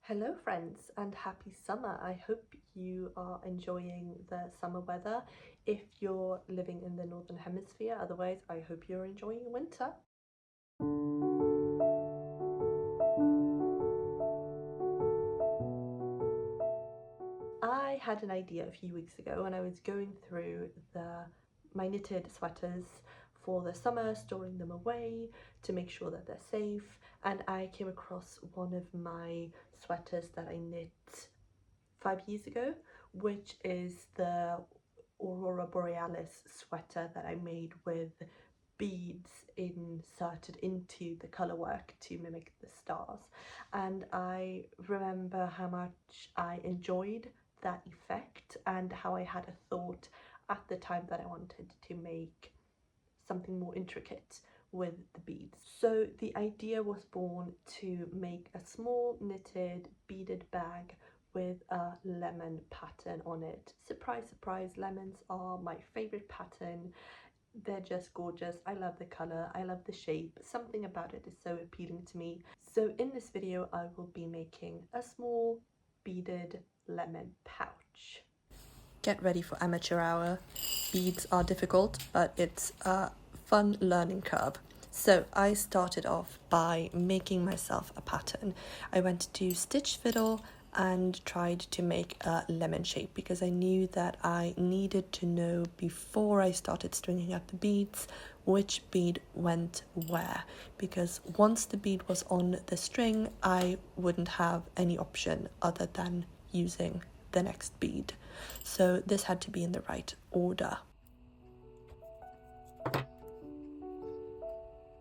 Hello friends and happy summer. I hope you are enjoying the summer weather if you're living in the northern hemisphere. Otherwise, I hope you're enjoying winter. I had an idea a few weeks ago when I was going through my knitted sweaters for the summer, storing them away to make sure that they're safe, and I came across one of my sweaters that I knit 5 years ago, which is the Aurora Borealis sweater that I made with beads inserted into the colour work to mimic the stars. And I remember how much I enjoyed that effect and how I had a thought at the time that I wanted to make something more intricate with the beads. So the idea was born to make a small knitted beaded bag with a lemon pattern on it. Surprise, surprise, lemons are my favorite pattern. They're just gorgeous. I love the color, I love the shape. Something about it is so appealing to me. So in this video, I will be making a small beaded lemon pouch. Get ready for amateur hour. Beads are difficult, but it's a fun learning curve. So I started off by making myself a pattern. I went to Stitch Fiddle and tried to make a lemon shape because I knew that I needed to know before I started stringing up the beads which bead went where, because once the bead was on the string I wouldn't have any option other than using the next bead. So this had to be in the right order.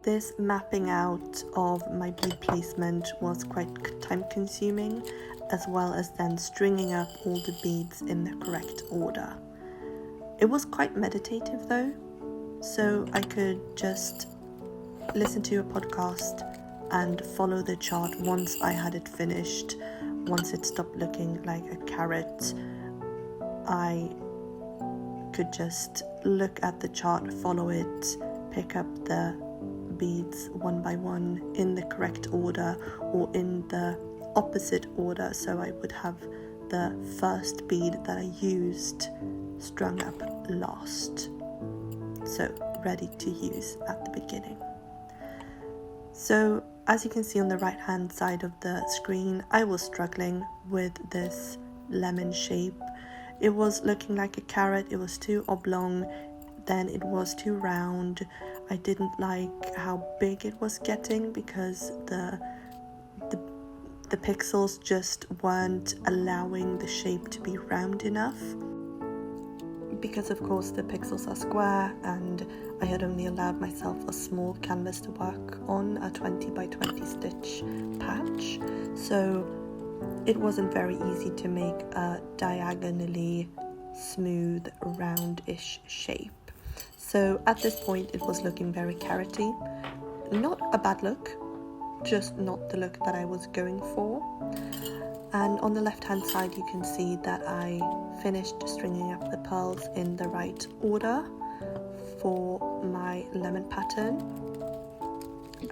This mapping out of my bead placement was quite time consuming, as well as then stringing up all the beads in the correct order. It was quite meditative though, so I could just listen to a podcast and follow the chart once I had it finished. Once it stopped looking like a carrot, I could just look at the chart, follow it, pick up the beads one by one in the correct order or in the opposite order, so I would have the first bead that I used strung up last, so ready to use at the beginning. So as you can see on the right hand side of the screen, I was struggling with this lemon shape. It was looking like a carrot, it was too oblong, then it was too round. I didn't like how big it was getting because the pixels just weren't allowing the shape to be round enough. Because of course the pixels are square and I had only allowed myself a small canvas to work on, a 20 by 20 stitch patch, so it wasn't very easy to make a diagonally smooth roundish shape. So at this point it was looking very carroty. Not a bad look, just not the look that I was going for. And on the left hand side you can see that I finished stringing up the pearls in the right order for my lemon pattern.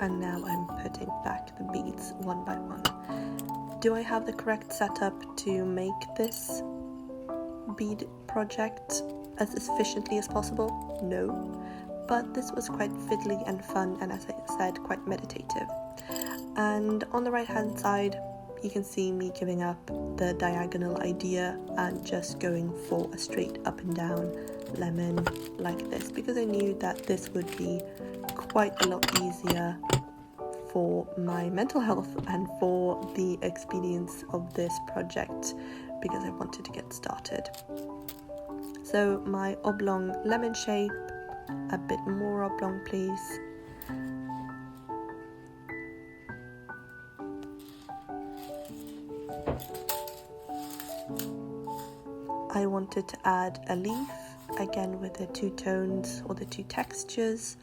And now I'm putting back the beads one by one. Do I have the correct setup to make this bead project as efficiently as possible? No, but this was quite fiddly and fun, and as I said, quite meditative. And on the right hand side you can see me giving up the diagonal idea and just going for a straight up and down lemon like this, because I knew that this would be quite a lot easier for my mental health and for the experience of this project, because I wanted to get started. So my oblong lemon shape, a bit more oblong please. I wanted to add a leaf, again with the two tones or the two textures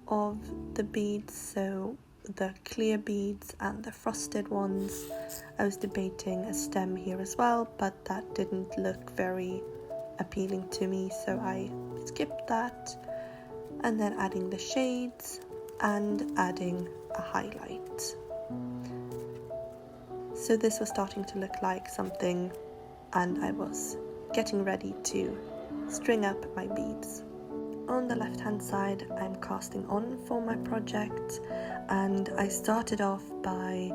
of the beads, so the clear beads and the frosted ones. I was debating a stem here as well, but that didn't look very appealing to me, so I skipped that. And then adding the shades and adding a highlight. So this was starting to look like something, and I was getting ready to string up my beads. On the left hand side, I'm casting on for my project, and I started off by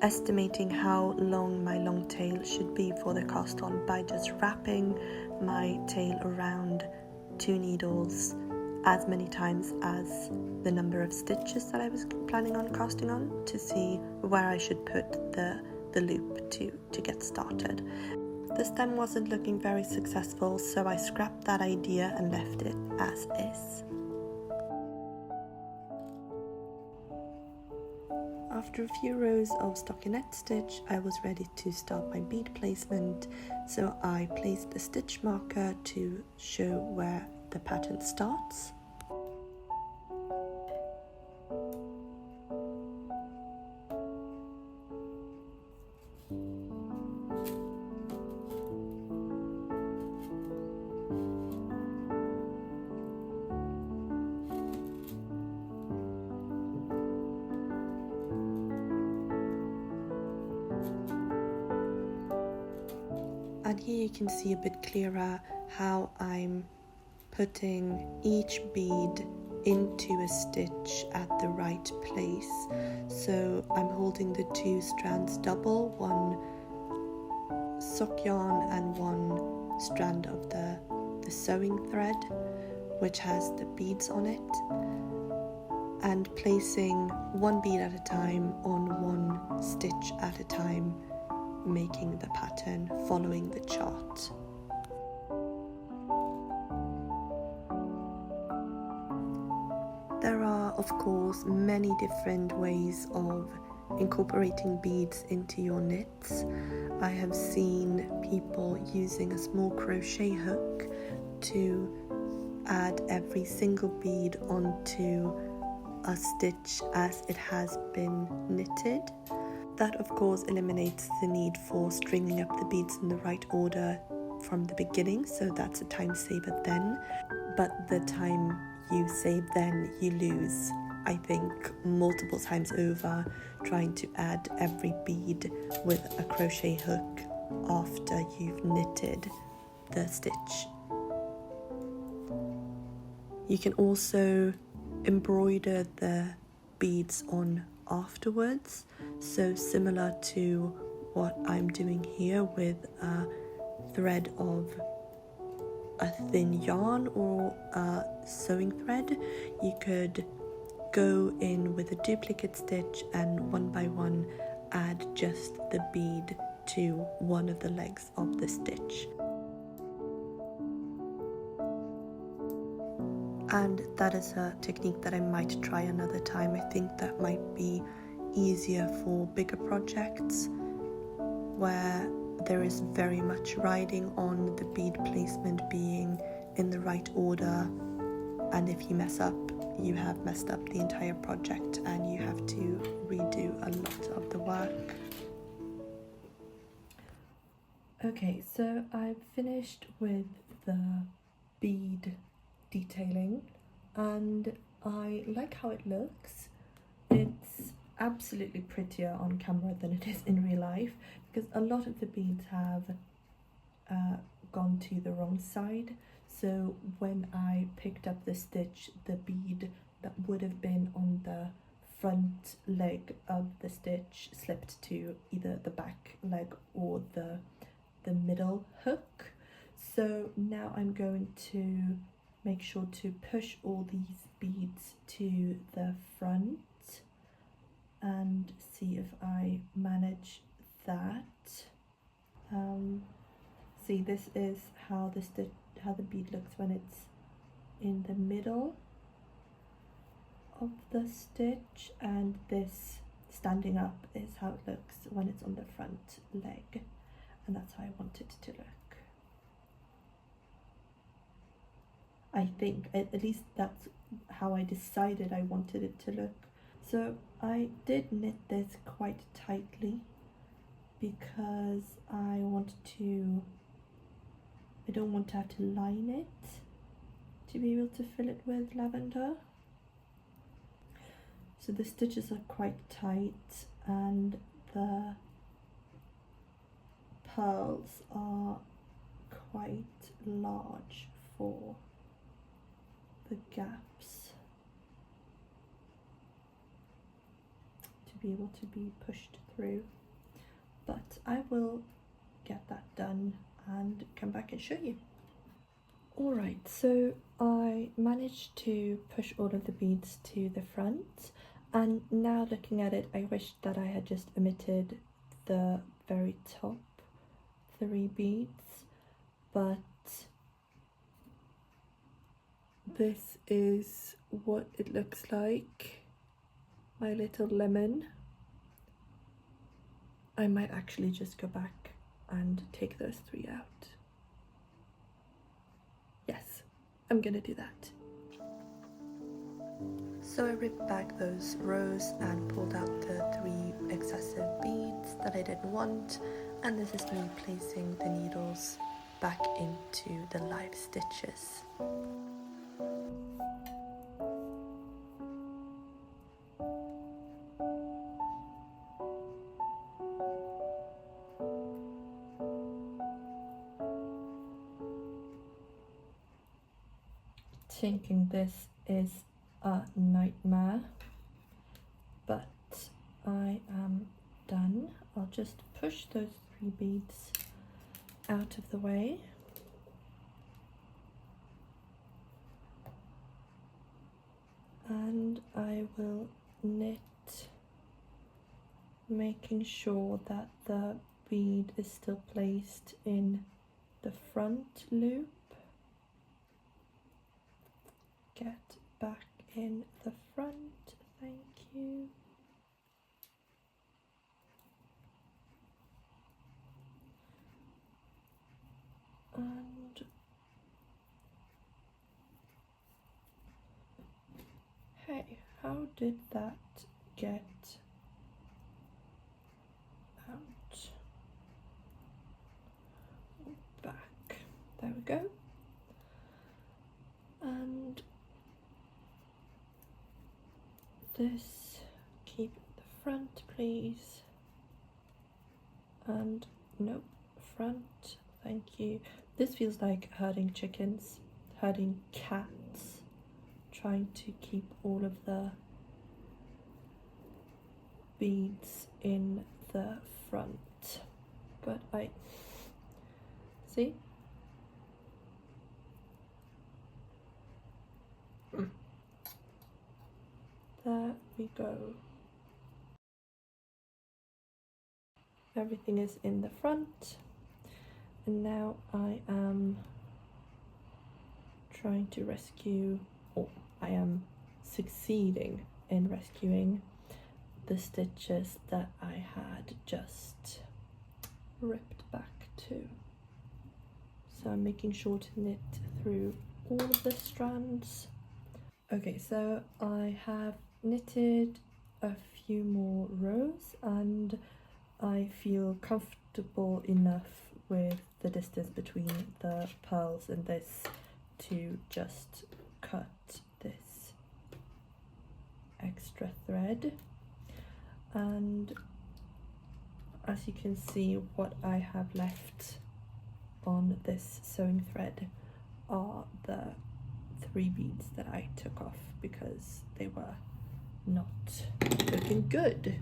estimating how long my long tail should be for the cast on by just wrapping my tail around 2 needles as many times as the number of stitches that I was planning on casting on, to see where I should put the loop to get started. The stem wasn't looking very successful, so I scrapped that idea and left it as is. After a few rows of stockinette stitch, I was ready to start my bead placement, so I placed the stitch marker to show where the pattern starts. And here you can see a bit clearer how I'm putting each bead into a stitch at the right place. So I'm holding the 2 strands double, one sock yarn and one strand of the sewing thread, which has the beads on it, and placing one bead at a time on one stitch at a time, making the pattern following the chart. There are, of course, many different ways of incorporating beads into your knits. I have seen people using a small crochet hook to add every single bead onto a stitch as it has been knitted. That of course eliminates the need for stringing up the beads in the right order from the beginning, so that's a time saver then. But the time you save then, you lose, I think, multiple times over trying to add every bead with a crochet hook after you've knitted the stitch. You can also embroider the beads on afterwards, so similar to what I'm doing here with a thread of a thin yarn or a sewing thread. You could go in with a duplicate stitch and one by one add just the bead to one of the legs of the stitch. And that is a technique that I might try another time. I think that might be easier for bigger projects where there is very much riding on the bead placement being in the right order, and if you mess up, you have messed up the entire project and you have to redo a lot of the work. Okay, so I've finished with the bead detailing and I like how it looks. It's absolutely prettier on camera than it is in real life, because a lot of the beads have gone to the wrong side. So when I picked up the stitch, the bead that would have been on the front leg of the stitch slipped to either the back leg or the middle hook. So now I'm going to make sure to push all these beads to the front and see if I manage that. See, this is how the bead looks when it's in the middle of the stitch, and this standing up is how it looks when it's on the front leg, and that's how I want it to look. I think, at least that's how I decided I wanted it to look. So I did knit this quite tightly because I don't want to have to line it to be able to fill it with lavender. So the stitches are quite tight and the pearls are quite large for the gaps to be able to be pushed through, but I will get that done and come back and show you. Alright, so I managed to push all of the beads to the front, and now looking at it, I wish that I had just omitted the very top 3 beads, but this is what it looks like, my little lemon. I might actually just go back and take those 3 out. Yes, I'm gonna do that. So I ripped back those rows and pulled out the 3 excessive beads that I didn't want, and this is me placing the needles back into the live stitches. Thinking this is a nightmare, but I am done. I'll just push those 3 beads out of the way. And I will knit, making sure that the bead is still placed in the front loop. Get back in the front, thank you. And hey, how did that get out? Back, there we go. And this, keep the front please, and nope, front, thank you. This feels like herding chickens, herding cats, trying to keep all of the beads in the front, but I see. There we go. Everything is in the front, and now I am trying to rescue, or I am succeeding in rescuing the stitches that I had just ripped back to. So I'm making sure to knit through all of the strands. Okay, so I have knitted a few more rows and I feel comfortable enough with the distance between the pearls and this to just cut this extra thread. And as you can see, what I have left on this sewing thread are the 3 beads that I took off because they were not looking good.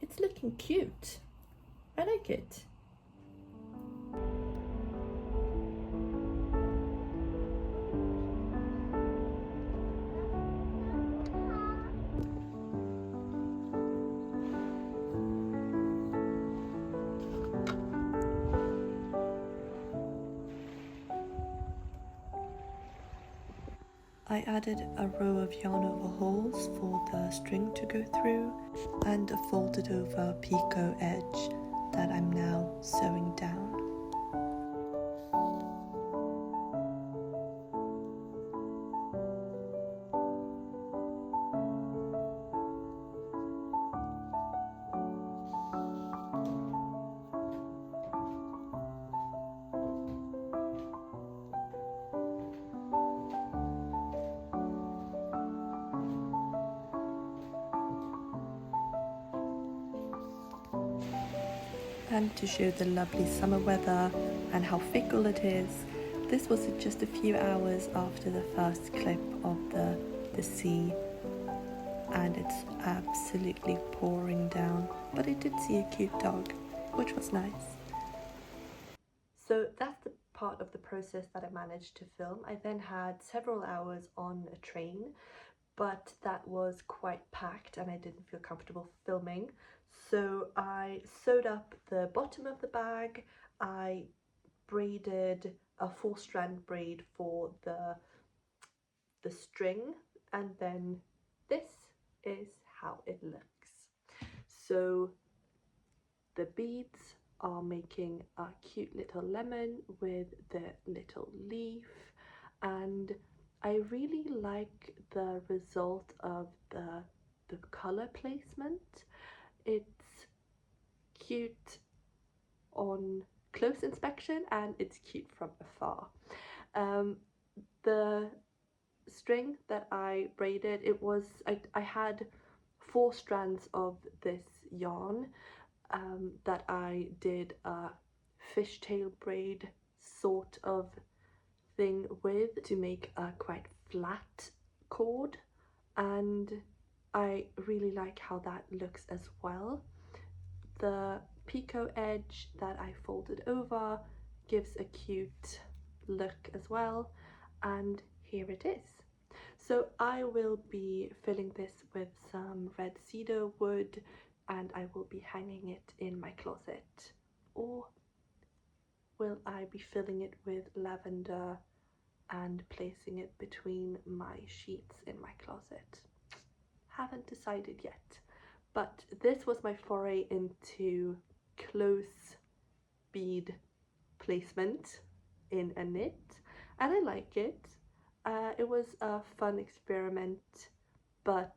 It's looking cute. I like it. I added a row of yarn over holes for the string to go through and a folded over picot edge that I'm now sewing down. And to show the lovely summer weather and how fickle it is, this was just a few hours after the first clip of the sea, and it's absolutely pouring down, but I did see a cute dog, which was nice. So that's the part of the process that I managed to film. I then had several hours on a train, but that was quite packed and I didn't feel comfortable filming. So I sewed up the bottom of the bag, I braided a 4-strand braid for the string, and then this is how it looks. So the beads are making a cute little lemon with the little leaf, and I really like the result of the color placement. It's cute on close inspection and it's cute from afar. The string that I braided, I had 4 strands of this yarn that I did a fishtail braid sort of thing with to make a quite flat cord, and I really like how that looks as well. The picot edge that I folded over gives a cute look as well, and here it is. So I will be filling this with some red cedar wood and I will be hanging it in my closet, or will I be filling it with lavender and placing it between my sheets in my closet? Haven't decided yet, but this was my foray into close bead placement in a knit, and I like it. It was a fun experiment, but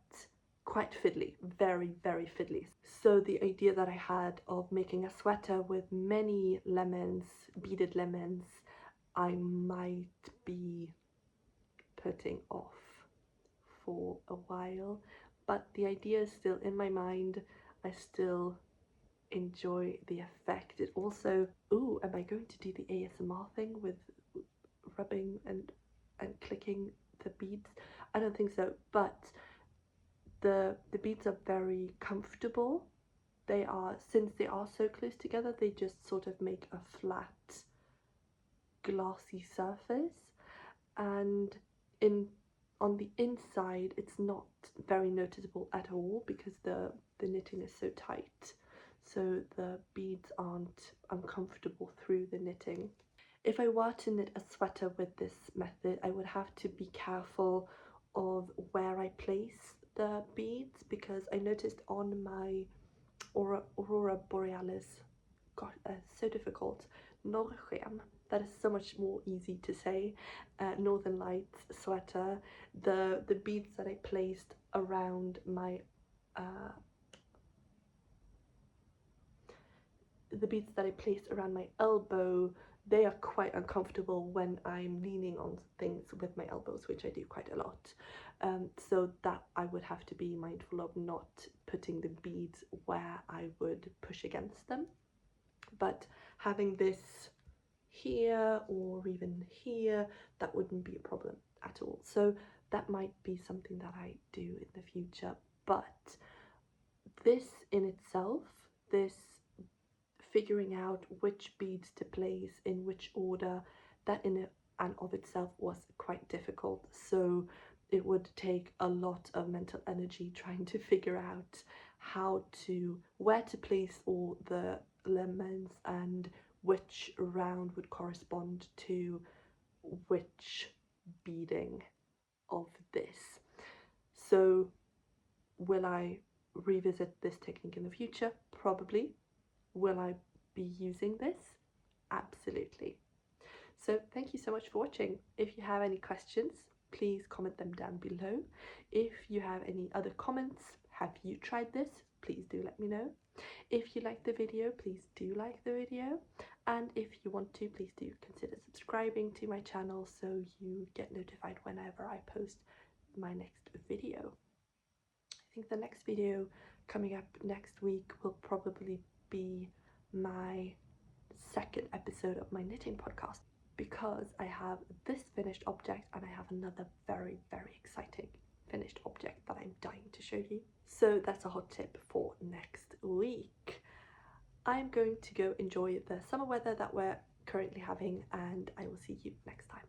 quite fiddly, very, very fiddly. So the idea that I had of making a sweater with many lemons, beaded lemons, I might be putting off for a while, but the idea is still in my mind. I still enjoy the effect. It also, ooh, am I going to do the ASMR thing with rubbing and clicking the beads? I don't think so, but the beads are very comfortable. They are, since they are so close together, they just sort of make a flat glossy surface, and on the inside it's not very noticeable at all because the knitting is so tight, so the beads aren't uncomfortable through the knitting. If I were to knit a sweater with this method, I would have to be careful of where I place the beads, because I noticed on my Aurora Borealis, God, so difficult, Norrsken, that is so much more easy to say, Northern Lights sweater, the beads that I placed around my elbow, they are quite uncomfortable when I'm leaning on things with my elbows, which I do quite a lot. So that I would have to be mindful of not putting the beads where I would push against them. But having this here or even here, that wouldn't be a problem at all. So that might be something that I do in the future. But this in itself, this figuring out which beads to place in which order, that in and of itself was quite difficult. So it would take a lot of mental energy trying to figure out where to place all the lemons and which round would correspond to which beading of this. So will I revisit this technique in the future? Probably. Will I be using this? Absolutely. So thank you so much for watching. If you have any questions, please comment them down below. If you have any other comments, have you tried this? Please do let me know. If you like the video, please do like the video. And if you want to, please do consider subscribing to my channel so you get notified whenever I post my next video. I think the next video coming up next week will probably be my second episode of my knitting podcast, because I have this finished object and I have another very, very exciting finished object that I'm dying to show you. So that's a hot tip for next week. I'm going to go enjoy the summer weather that we're currently having, and I will see you next time.